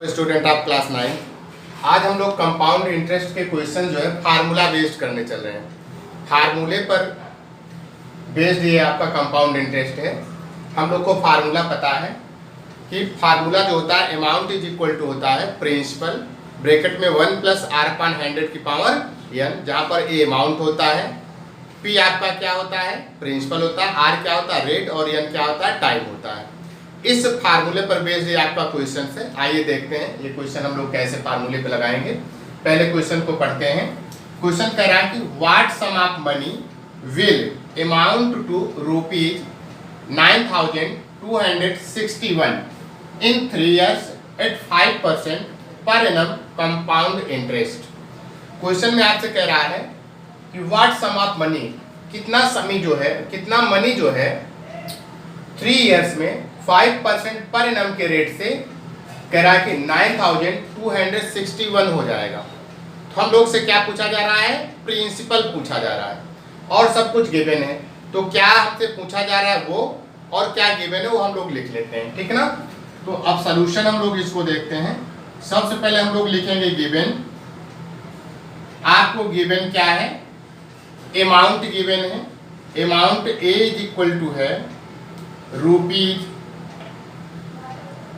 Student of class 9। आज हम लोग कंपाउंड इंटरेस्ट के क्वेश्चन जो है फार्मूला बेस्ड करने चल रहे हैं। फार्मूले पर बेस्ड ये आपका कंपाउंड इंटरेस्ट है। हम लोग को फार्मूला पता है कि फार्मूला जो होता है अमाउंट इज इक्वल टू होता है प्रिंसिपल ब्रैकेट में 1 + r/100 की पावर n, जहाँ पर ए अमाउंट होता है, p आपका क्या होता है प्रिंसिपल होता है, r क्या होता है रेट और n क्या होता है टाइम होता है। इस फार्मूले पर बेस्ड ये आपका क्वेश्चन है। आइए देखते हैं ये क्वेश्चन हम लोग कैसे फार्मूले पे लगाएंगे। पहले क्वेश्चन को पढ़ते हैं। क्वेश्चन कह रहा है कि what sum of money will amount to ₹9,261 in 3 years at 5% पर एनम कंपाउंड इंटरेस्ट। क्वेश्चन में आपसे कह रहा है कि व्हाट सम ऑफ मनी, कितना समी जो है, कितना मनी जो है 3 years में 5% पर एनम के रेट से कह रहा है कि 9,261 हो जाएगा। तो हम लोग से क्या पूछा जा रहा है, प्रिंसिपल पूछा जा रहा है और सब कुछ गिवन है। तो क्या हमसे पूछा जा रहा है वो और क्या गिवन है वो हम लोग लिख लेते हैं, ठीक ना। तो अब सॉल्यूशन हम लोग इसको देखते हैं। सबसे पहले हम लोग लिखेंगे गिवन। आपको गिवन क्या है, अमाउंट गिवन है। Amount A is equal to है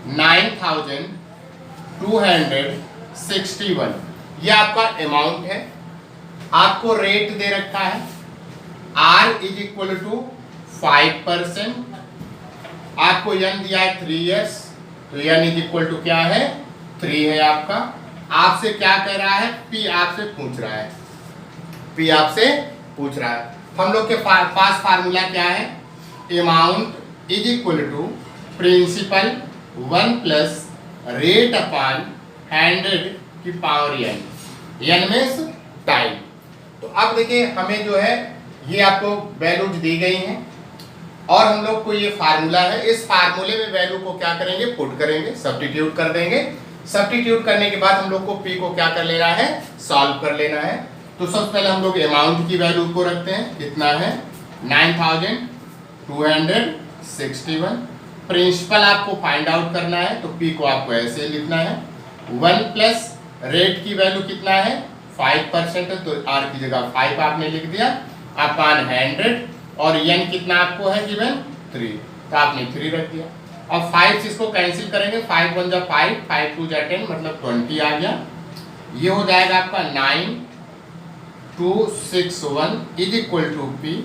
₹9,261, ये आपका अमाउंट है। आपको रेट दे रखा है R इज इक्वल टू 5%, आपको n दिया है 3 years, तो n इज इक्वल टू क्या है 3 है आपका। आपसे क्या कह रहा है, P आपसे पूछ रहा है, P आपसे पूछ रहा है। हम लोग के पास फार्मूला क्या है, amount is equal to principal 1 + rate upon 100 की power n, n means time. तो अब देखिए हमें जो है ये आपको वैल्यूज दी गई हैं और हम लोग को ये फार्मूला है। इस फार्मूले में वैल्यू को क्या करेंगे, पुट करेंगे, सब्स्टिट्यूट कर देंगे। सब्स्टिट्यूट करने के बाद हम लोग को p को क्या कर लेना है, सॉल्व कर लेना है। तो सबसे पहले हम लोग अमाउंट की वैल्यू को रखते हैं, कितना है 9,261। प्रिंसिपल आपको फाइंड आउट करना है, तो p को आपको ऐसे लिखना है। 1 + रेट की वैल्यू कितना है 5% है, तो r की जगह 5 आपने लिख दिया अपॉन 100 और n कितना आपको है गिवन 3, तो आपने 3 रख दिया। अब 5 से इसको कैंसिल करेंगे, 5 × 5, 5 × 10 मतलब 20 आ गया। ये हो जाएगा आपका 9,261 इज इक्वल टू p।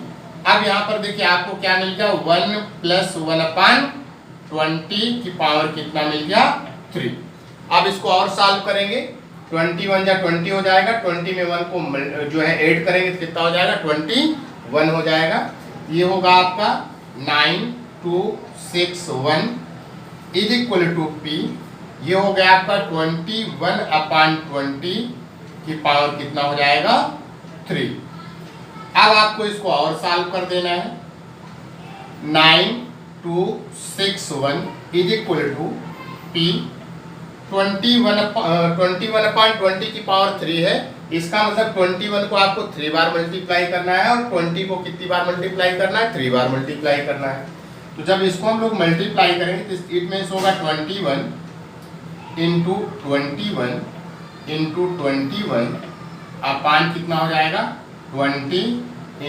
अब यहाँ पर देखिए आपको क्या मिल गया, 1 + 1/20 की पावर कितना मिल गया 3। अब इसको और सॉल्व करेंगे, 21 × 20 हो जाएगा, 20 में 1 को जो है ऐड करेंगे तो कितना हो जाएगा 21 हो जाएगा। ये होगा आपका 9,261 इज इक्वल टू p। ये हो गया आपका 21/20 की पावर कितना हो जाएगा 3। अब आपको इसको और सॉल्व कर देना है। 9,261 इज इक्वल टू p 21/20 की पावर 3 है। इसका मतलब 21 को आपको 3 बार मल्टीप्लाई करना है और 20 को कितनी बार मल्टीप्लाई करना है, 3 बार मल्टीप्लाई करना है। तो जब इसको हम लोग मल्टीप्लाई करेंगे तो इट मींस होगा 21 × 21 अपान कितना हो जाएगा 20 ×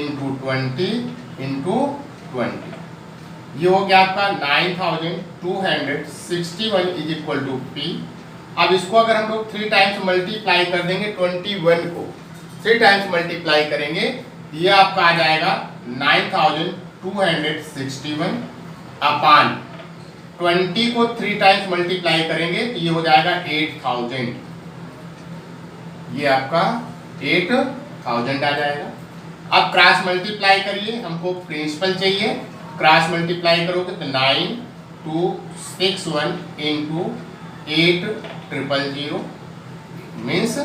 20 ये हो गया आपका 9,261 इज इक्वल टू p। अब इसको अगर हम लोग 3 टाइम्स मल्टीप्लाई कर देंगे, 21 को 3 टाइम्स मल्टीप्लाई करेंगे, ये आपका आ जाएगा 9,261 अपान 20 को 3 टाइम्स मल्टीप्लाई करेंगे तो ये हो जाएगा 8,000। ये आपका 8,000 आ जाएगा। अब क्रॉस मल्टीप्लाई करिए, हमको प्रिंसिपल चाहिए। क्रॉस मल्टीप्लाई करोगे तो 9,261 × 8,000 मीन्स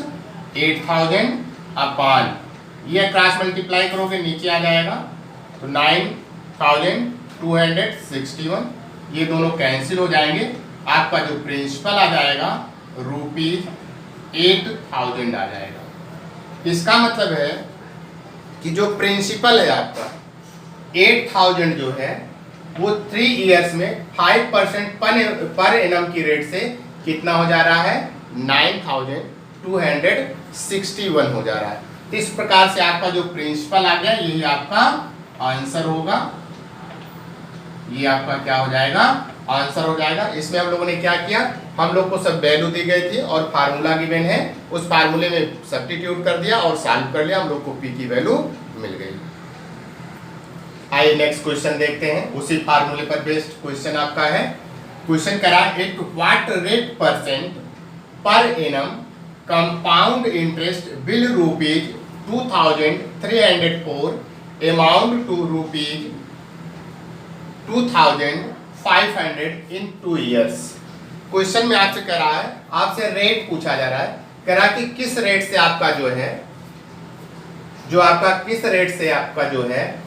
8,000 अपान, ये क्रॉस मल्टीप्लाई करोगे नीचे आ जाएगा तो 9,261, ये दोनों कैंसिल हो जाएंगे। आपका जो प्रिंसिपल आ जाएगा ₹8,000 आ जाएगा। इसका मतलब है कि जो प्रिंसिपल है आपका 8,000 जो है वो 3 years में 5% पर एनम की रेट से कितना हो जा रहा है 9261 हो जा रहा है। इस प्रकार से आपका जो प्रिंसिपल आ गया यही आपका आंसर होगा, ये आपका क्या हो जाएगा आंसर हो जाएगा। इसमें हम लोगों ने क्या किया, हम लोग को सब वैल्यू दी गई थी और फार्मूला गिवन है, उस फार्मूले में सब्स्टिट्यूट कर दिया और सॉल्व कर लिया, हम लोग को पी की वैल्यू मिल गई। आइए नेक्स्ट क्वेश्चन देखते हैं, उसी फार्मूले पर बेस्ड क्वेश्चन आपका है। क्वेश्चन करा एट व्हाट रेट परसेंट पर annum compound interest will rupees 2304 amount to rupees 2500 in 2 years। Question में आपसे कह रहा है, आपसे रेट पूछा जा रहा है, कह रहा कि किस रेट से आपका जो है, जो आपका किस रेट से आपका जो है,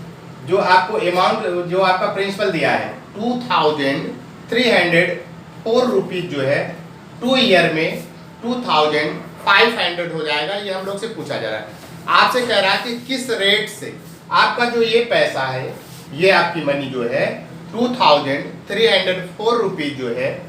जो आपको अमाउंट जो आपका प्रिंसिपल दिया है 2304 रुपीज जो है 2 ईयर में 2500 हो जाएगा, ये हम लोग से पूछा जा रहा है। आपसे कह रहा है कि किस रेट से आपका जो ये पैसा है, ये आपकी मनी जो है 2304 रुपीज जो है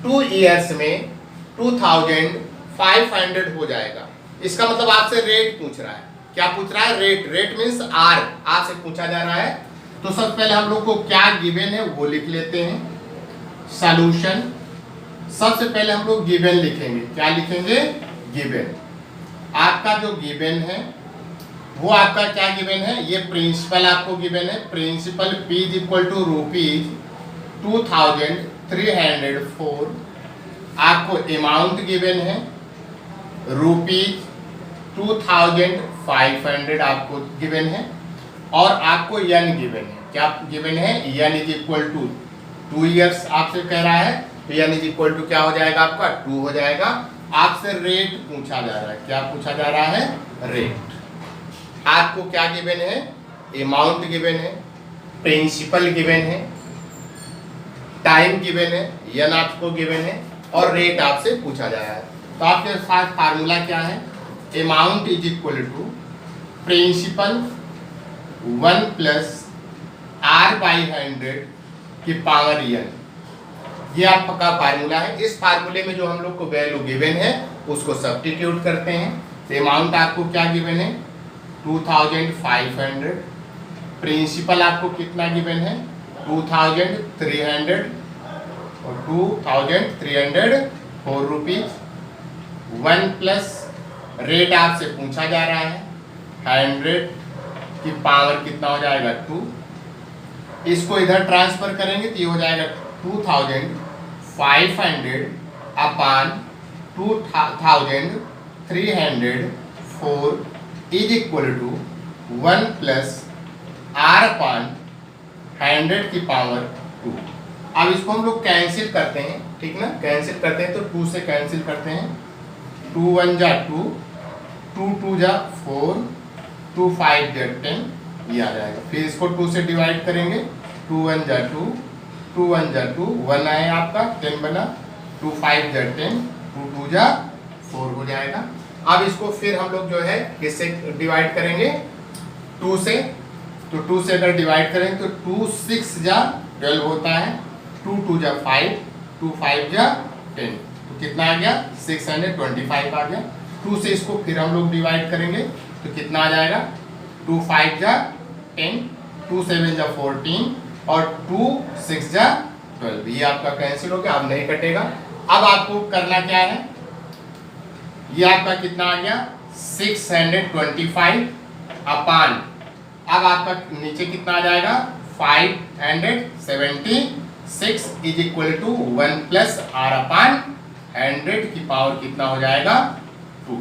2 ईयर्स में 2500 हो जाएगा। इसका मतलब आपसे रेट पूछ रहा है, क्या पूछ रहा है रेट, रेट मीन्स आर आपसे पूछा जा रहा है। तो सबसे पहले हम लोग को क्या गिवन है वो लिख लेते हैं, सॉल्यूशन। सबसे पहले हम लोग गिवन लिखेंगे, क्या लिखेंगे गिवन। आपका जो गिवन है वो आपका क्या गिवन है, ये प्रिंसिपल आपको गिवन है, principal P is equal to rupees 2304। आपको अमाउंट गिवन है रुपीज 2500 आपको गिवन है, और आपको यन गिवन है, क्या गिवन है यन इज इक्वल टू 2 ईयर्स आपसे कह रहा है, तो यन इज इक्वल टू क्या हो जाएगा आपका 2 हो जाएगा। आपसे रेट पूछा जा रहा है, क्या पूछा जा रहा है रेट। आपको क्या गिवन है, अमाउंट गिवन है, प्रिंसिपल गिवन है, टाइम गिवन है, यन आपको गिवन है, और रेट आपसे पूछा जा रहा है। तो आपके साथ फार्मूला क्या है, amount is equal to principal 1 plus R/100 की पावर n, ये आपका फार्मूला है। इस फार्मूले में जो हम लोग को वैल्यू गिवन है उसको सब्स्टिट्यूट करते हैं। तो अमाउंट आपको क्या गिवन है 2500, प्रिंसिपल आपको कितना गिवन है 2300 और 2304 रुपीज, 1 प्लस रेट आपसे पूछा जा रहा है 100 की पावर कितना हो जाएगा 2, इसको इधर ट्रांसफर करेंगे तो ये हो जाएगा 2500 upon 2304 is equal to 1 plus R upon 100 की पावर 2। अब इसको हम लोग कैंसिल करते हैं, ठीक ना, कैंसिल करते हैं तो 2 से कैंसिल करते हैं, 2 1 जा 2, 2 2 जा 4, 2 5 जा 10, ये आ जाएगा। फिर इसको 2 से डिवाइड करेंगे, 2 1 जा 2, 2 1 जा 2, 1 आए आपका 10 बना, 2 5 जा 10, 2 2 जा 4 हो जाएगा। अब इसको फिर हम लोग जो है किससे डिवाइड करेंगे 2 से, तो 2 से अगर डिवाइड करें तो 2 6 जा 12 होता है, 2 2 जा 5, 2 5 जा 10, तो कितना आ गया 625 आ गया। 2 से इसको फिर हम लोग डिवाइड करेंगे तो कितना आ जाएगा 2 5 जा 10, 2 7 जा 14 और 2 6 जा 12, ये आपका कैंसिल हो गया, अब नहीं कटेगा। अब आपको करना क्या है, ये आपका कितना आ गया 625 अपान, अब आपका नीचे कितना आ जाएगा 576 is equal to 1 plus R upon 100 की पावर कितना हो जाएगा 2।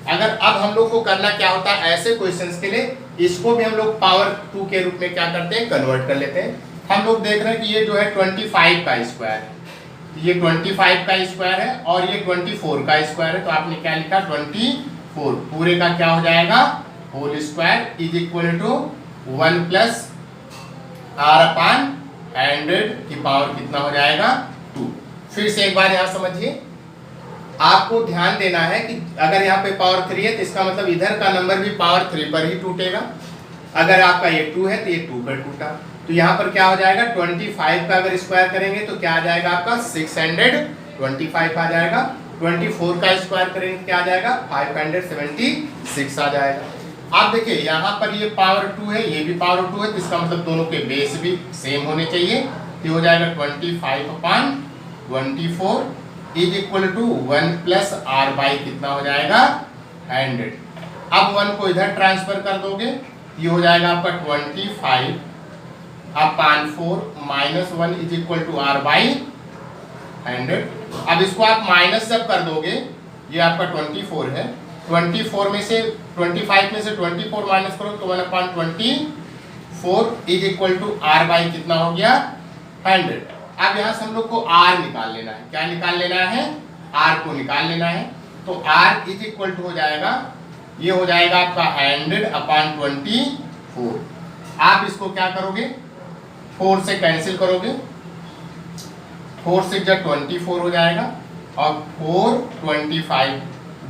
अगर अब हम लोग को करना क्या होता है ऐसे क्वेश्चंस के लिए, इसको भी हम लोग पावर 2 के रूप में क्या करते हैं कन्वर्ट कर लेते हैं। हम लोग देख रहे हैं कि ये जो है 25 का स्क्वायर है, ये 25 का स्क्वायर है और ये 24 का स्क्वायर है, तो आपने क्या लिखा 24 पूरे का क्या हो जाएगा whole square is equal to 1 plus R upon 100 की पावर कितना हो जाएगा 2। फिर से एक बार यहाँ समझिए, आपको ध्यान देना है कि अगर यहाँ पे पावर 3 है तो इसका मतलब इधर का नंबर भी पावर 3 पर ही टूटेगा। अगर आपका ये 2 है तो ये 2 पर टूटा, तो यहाँ पर क्या हो जाएगा 25 का अगर स्क्वायर करेंगे तो क्या आ जाएगा आपका 25 आ जाएगा। 24 का स्क्वायर करेंगे क्या आ जाएगा, 576 आ जाएगा। आप देखिए यहाँ पर ये पावर 2 है, ये भी पावर 2 है, तो इसका मतलब दोनों के बेस भी सेम होने चाहिए। तो हो जाएगा 25/24 is equal to 1 plus R by कितना हो जाएगा 100। अब 1 को इधर ट्रांसफर कर दोगे, ये हो जाएगा आपका 25/4 minus 1 is equal to R by 100। अब इसको आप माइनस जब कर दोगे, ये आपका 24 है, 24 में से 25 में से 24 माइनस करो तो 1/24 is equal to R by कितना हो गया 100। अब यहाँ से हम लोग को आर निकाल लेना है। क्या निकाल लेना है, आर को निकाल लेना है। तो आर इज इक्वल टू हो जाएगा, ये हो जाएगा आपका 100/24। आप इसको क्या करोगे, 4 से कैंसिल करोगे, 4 से 24 हो जाएगा और 4 25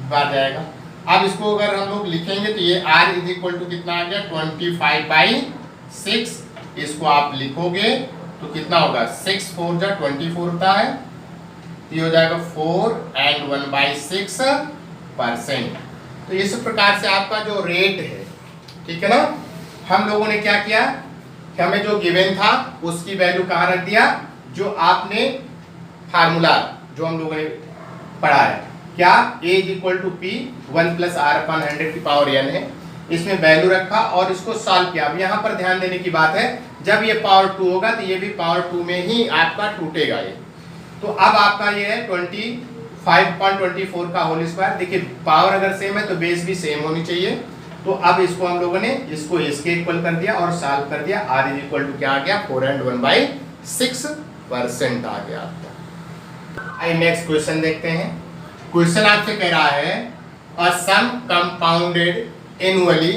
बार जाएगा। अब इसको अगर हम लोग लिखेंगे तो ये r इज इक्वल टू कितना आ गया 25/6। इसको आप लिखोगे तो कितना होगा 6 4 24 होता है, ये हो जाएगा 4 and 1/6%। तो इस प्रकार से आपका जो रेट है, ठीक है ना, हम लोगों ने क्या किया कि हमें जो गिवन था उसकी वैल्यू कहाँ रख दिया, जो आपने फार्मूला जो हम लोगों ने पढ़ा है, क्या a is equal to P 1 plus R upon 100 की पावर n है, इसमें वैल्यू रखा और इसको सॉल्व किया। अब यहाँ पर ध्यान देने की बात है, जब ये पावर 2 होगा तो ये भी पावर 2 में ही आपका टूटेगा ये। तो अब आपका ये है 25/24 का होल स्क्वायर। देखिए पावर अगर सेम है तो बेस भी सेम होनी चाहिए। तो अब इसको हम लोगों ने इसको इसके इक्वल कर दिया और सॉल्व कर दिया। r इज इक्वल टू क्या आ गया 4 and 1/6% आ गया आपका। आइए नेक्स्ट क्वेश्चन देखते हैं। क्वेश्चन आपसे कह रहा है a sum compounded annually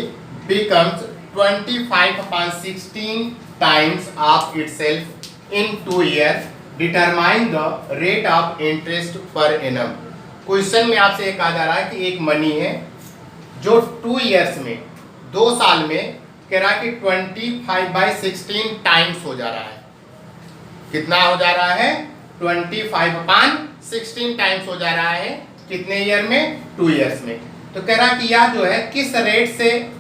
becomes 25/16 times of itself in 2 years, determine the rate of interest per annum. Question में आपसे ये कहा जा रहा है कि एक मनी है जो 2 years में 2 साल में कह रहा है कि 25/16 टाइम्स हो जा रहा है। कितना हो जा रहा है 25/16 टाइम्स हो जा रहा है, कितने ईयर में 2 years में। तो कह रहा कि यह जो है किस रेट से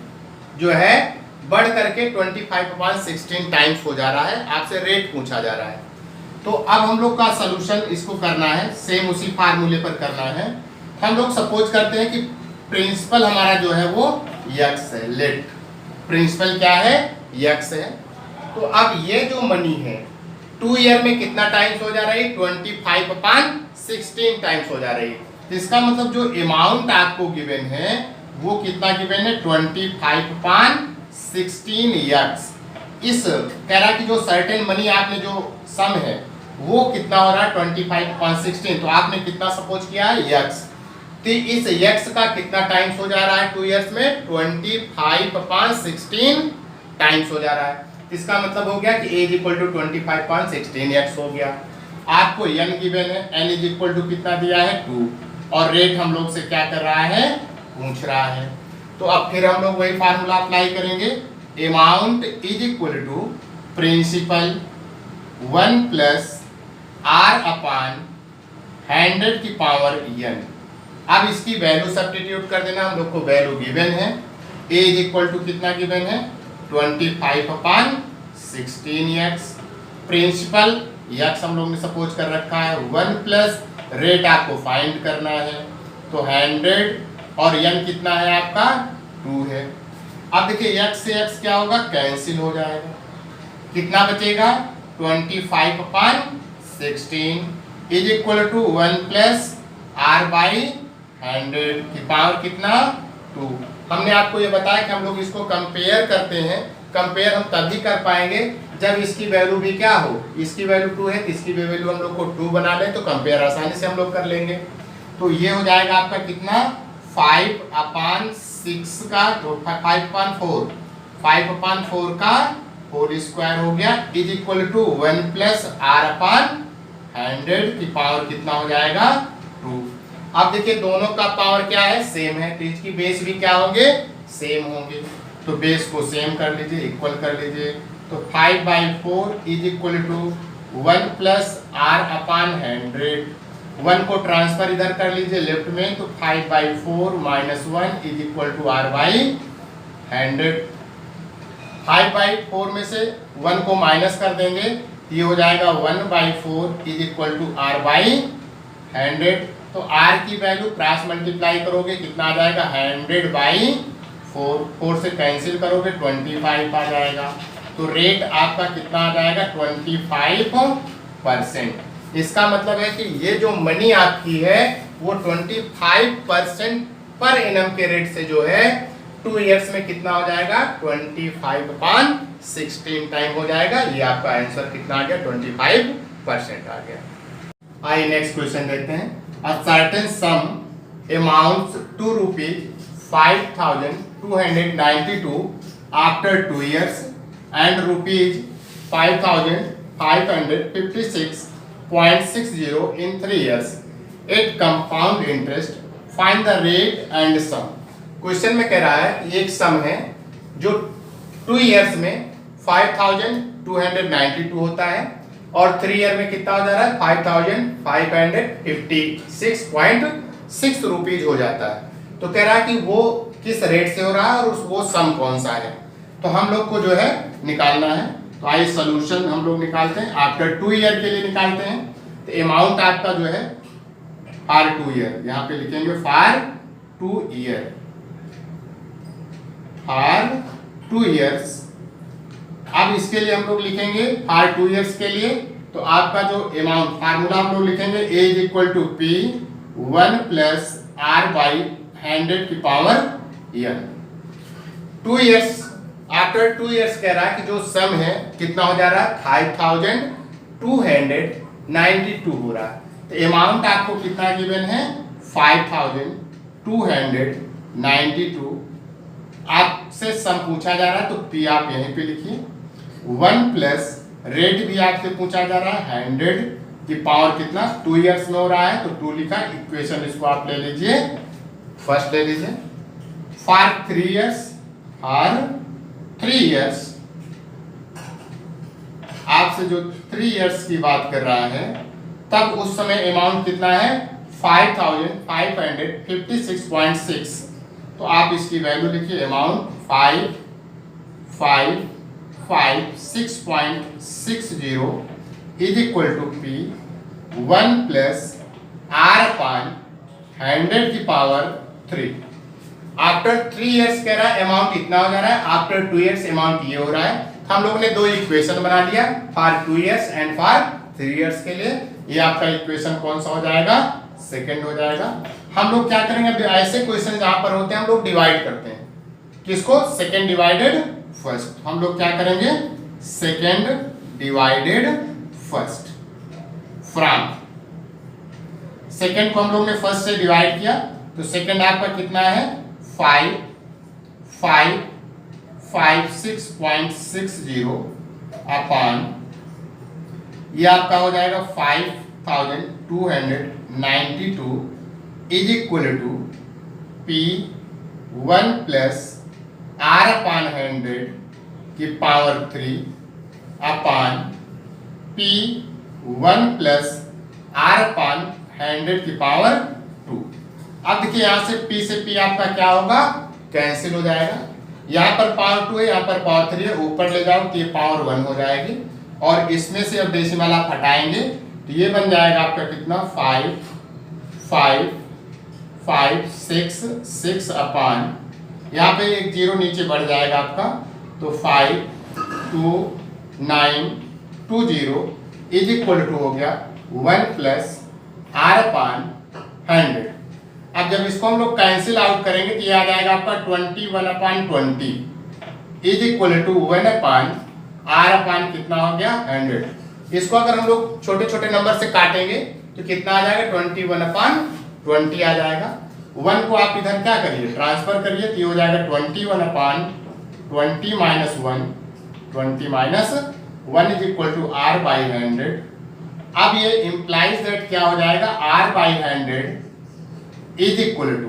जो है बढ़ करके 25/16 टाइम्स हो जा रहा है, आपसे रेट पूछा जा रहा है। तो अब हम लोग का सलूशन इसको करना है, सेम उसी फार्मूले पर करना है। हम लोग सपोज करते हैं कि प्रिंसिपल हमारा जो है वो x है, लेट प्रिंसिपल क्या है x है। तो अब ये जो मनी है 2 ईयर में कितना टाइम्स हो जा रही है 25/16 टाइम्स हो जा रही है। तो इसका मतलब जो अमाउंट आपको गिवन है वो कितना गिवन है 25/16x। इस कह रहा कि जो सर्टेन मनी आपने जो सम है वो कितना हो रहा है 25/16। तो आपने कितना सपोज किया है x। तो इस x का कितना टाइम्स हो जा रहा है 2 years में 25/16 टाइम्स हो जा रहा है। इसका मतलब हो गया कि a is equal to 25/16x हो गया। आपको n गिवन है, n इज इक्वल टू कितना दिया है 2 और रेट हम लोग से क्या कर रहा है पूछ रहा है। तो अब फिर हम लोग वही फार्मूला अप्लाई करेंगे, amount is equal to principal 1 plus r upon 100 की पावर n। अब इसकी वैल्यू सब्स्टिट्यूट कर देना, हम लोग को वैल्यू गिवन है, a इज इक्वल टू कितना गिवन है 25/16x, प्रिंसिपल x हम लोग ने सपोज कर रखा है 1 प्लस रेट आपको फाइंड करना है तो 100 और n कितना है आपका 2 है। अब देखिए x से x क्या होगा कैंसिल हो जाएगा, कितना बचेगा 25/16 is equal to 1 plus r by 100 की पावर कितना 2। हमने आपको ये बताया कि हम लोग इसको कंपेयर करते हैं। कंपेयर हम तभी कर पाएंगे जब इसकी वैल्यू भी क्या हो, इसकी वैल्यू 2 है, इसकी वैल्यू हम लोग को 2 बना ले तो कंपेयर आसानी से हम लोग कर लेंगे। तो ये हो जाएगा आपका कितना 5/6 का 5/4 का होल स्क्वायर हो गया is equal to 1 plus r upon 100 की पावर कितना हो जाएगा 2। अब देखिए दोनों का पावर क्या है सेम है, तो इसकी बेस भी क्या होंगे सेम होंगे। तो बेस को सेम कर लीजिए, इक्वल कर लीजिए। तो 5/4 is equal to 1 plus r upon 100 1 को ट्रांसफर इधर कर लीजिए लेफ्ट में, तो 5/4 minus 1 is equal to R/100। 5/4 में से 1 को माइनस कर देंगे, ये हो जाएगा 1/4 इज इक्वल टू R/100। तो R की वैल्यू क्रॉस मल्टीप्लाई करोगे कितना आ जाएगा 100/4, 4 से कैंसिल करोगे 25 आ जाएगा। तो रेट आपका कितना आ जाएगा 25%। इसका मतलब है कि ये जो मनी आपकी है वो 25% पर एनम के रेट से जो है 2 इयर्स में कितना हो जाएगा 25/16 टाइम हो जाएगा। ये आपका आंसर कितना आ गया 25% आ गया। आइए नेक्स्ट क्वेश्चन देखते हैं। A certain sum amounts to ₹5,292 after 2 years and ₹5,556.60 in 3 years at compound interest. Find the rate and sum. Question में कह रहा है एक सम है जो 2 इयर्स में 5,292 होता है और 3 ईयर में कितना हो जा रहा है 5,556.6 रुपीज हो जाता है। तो कह रहा है कि वो किस रेट से हो रहा है और वो सम कौन सा है। तो हम लोग को जो है निकालना है। तो आइए सॉल्यूशन हम लोग निकालते हैं। आफ्टर 2 ईयर के लिए निकालते हैं। तो अमाउंट आपका जो है फॉर 2 ईयर, यहाँ पे लिखेंगे फॉर 2 ईयर, फॉर 2 इयर्स। अब इसके लिए हम लोग लिखेंगे फॉर 2 इयर्स के लिए, तो आपका जो अमाउंट फार्मूला हम लोग लिखेंगे A is equal to P 1 plus R/100 की power n। 2 years, after 2 years कह रहा है कि जो सम है कितना हो जा रहा है 5,292 हो रहा है। तो अमाउंट आपको कितना गिवन है 5,292। आपसे सम पूछा जा रहा है तो P आप यहीं पे लिखिए। 1 प्लस रेट भी आपसे पूछा जा रहा है 100 की पावर कितना 2 इयर्स में हो रहा है, तो 2 लिखा। इक्वेशन इसको आप ले लीजिए, फर्स्ट ले लीजिए। फॉर 3 इयर्स, फॉर 3 इयर्स आपसे जो 3 इयर्स की बात कर रहा है, तब उस समय अमाउंट कितना है 5,556.6। तो आप इसकी वैल्यू लिखिए amount 5,556.60 is equal to P 1 plus R/100 की पावर 3। आफ्टर 3 इयर्स कह रहा है अमाउंट इतना हो जा रहा है, आफ्टर 2 इयर्स अमाउंट ये हो रहा है। हम लोगों ने 2 इक्वेशन बना लिया for 2 years and for 3 years के लिए। ये आपका इक्वेशन कौन सा हो जाएगा सेकंड हो जाएगा। हम लोग क्या करेंगे ऐसे क्वेश्चन जहां पर होते हैं हम लोग डिवाइड करते हैं, किसको सेकंड डिवाइडेड फर्स्ट। हम लोग क्या करेंगे second divided first from. Second को हम लोग ने फर्स्ट से डिवाइड किया, तो सेकंड आपका कितना है 5,556.60 अपॉन ये आपका हो जाएगा 5,292 is equal to P 1 plus R/100 की power 3 upon P 1 plus R/100 की पावर 2। अब देखिए यहाँ से P से P आपका क्या होगा कैंसिल हो जाएगा। यहाँ पर पावर 2 है, यहाँ पर पावर 3 है, ऊपर ले जाओ तो ये पावर 1 हो जाएगी। और इसमें से अब डेसिमल आप हटाएंगे तो ये बन जाएगा आपका कितना 5,556 अपॉन यहाँ पे एक जीरो नीचे बढ़ जाएगा आपका, तो 5,2,920 इज इक्वल टू हो गया 1 प्लस R/100। अब जब इसको हम लोग कैंसिल आउट करेंगे तो ये आ जाएगा आपका 21/20 इज इक्वल टू 1/R/ कितना हो गया 100। इसको अगर हम लोग छोटे छोटे नंबर से काटेंगे तो कितना आ जाएगा 21/20 आ जाएगा। 1 को आप इधर क्या करिए ट्रांसफर करिए तो ये हो जाएगा 21/20 minus 1, 20 minus 1 is equal to R/100। अब ये इंप्लाइज दैट क्या हो जाएगा R/100 इज इक्वल टू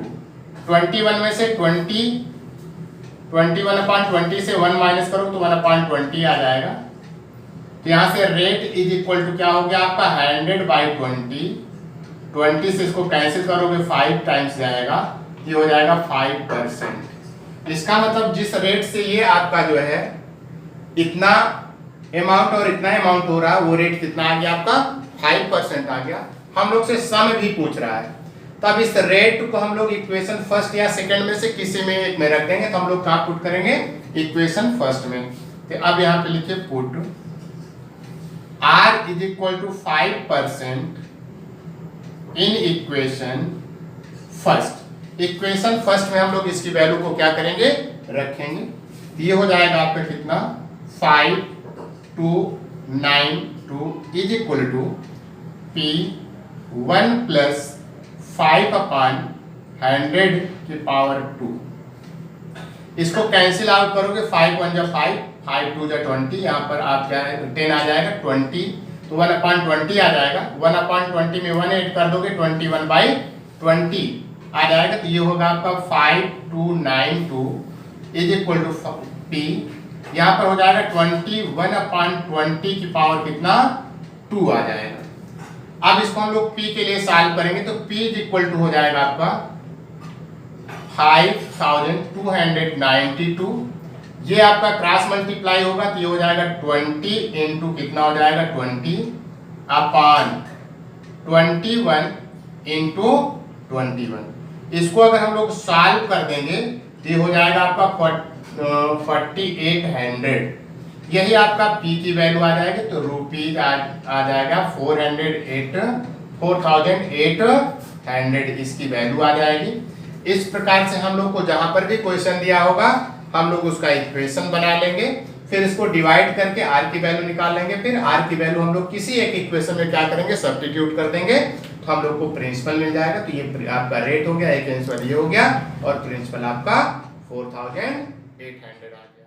21 में से 21/20 से 1 माइनस करो तो 1/20 आ जाएगा। तो यहाँ से रेट इज इक्वल टू क्या हो गया आपका 100/20 20 से इसको कैंसिल करोगे 5 टाइम्स जाएगा, ये हो जाएगा 5%। इसका मतलब जिस रेट से ये आपका जो है इतना अमाउंट और इतना अमाउंट हो रहा है, वो रेट कितना आ गया आपका 5% आ गया। हम लोग से सम भी पूछ रहा है, तब इस रेट को हम लोग इक्वेशन फर्स्ट या सेकंड में से किसी में एक में रख देंगे। तो हम लोग कहाँ पुट करेंगे, इक्वेशन फर्स्ट में। तो अब यहाँ पे लिखिए put r is equal to 5% in equation first. Equation first में हम लोग इसकी वैल्यू को क्या करेंगे, रखेंगे। ये हो जाएगा आपका कितना 5292 is equal to P1 plus 5/100 की पावर 2। इसको कैंसिल आउट करोगे, 5 1 जा 5, 5 2 जा 20, यहाँ पर आप क्या है 10 आ जाएगा 20, तो 1/20 आ जाएगा। 1/20 में 1 ऐड कर दोगे 21/20 आ जाएगा। तो ये होगा आपका 5292 इज इक्वल टू P, यहाँ पर हो जाएगा 21/20 की पावर कितना 2 आ जाएगा। अब इसको हम लोग P के लिए सॉल्व करेंगे, तो P इज इक्वल टू हो जाएगा आपका 5292। ये आपका क्रॉस मल्टीप्लाई होगा, तो ये हो जाएगा 20 इंटू कितना हो जाएगा 20/21 इंटू 21। इसको अगर हम लोग सॉल्व कर देंगे तो ये हो जाएगा आपका 4800। यही आपका P की वैल्यू आ जाएगी। तो रुपीज आ जाएगा 4800 इसकी वैल्यू आ जाएगी। इस प्रकार से हम लोग को जहां पर भी क्वेश्चन दिया होगा हम लोग उसका इक्वेशन बना लेंगे, फिर इसको डिवाइड करके r की वैल्यू निकाल लेंगे। फिर r की वैल्यू हम लोग किसी एक इक्वेशन में क्या करेंगे, सब्स्टिट्यूट कर देंगे, तो हम लोग को प्रिंसिपल मिल जाएगा। तो ये आपका रेट हो गया, एक आंसर ये हो गया, और प्रिंसिपल आपका 4800 आ गया।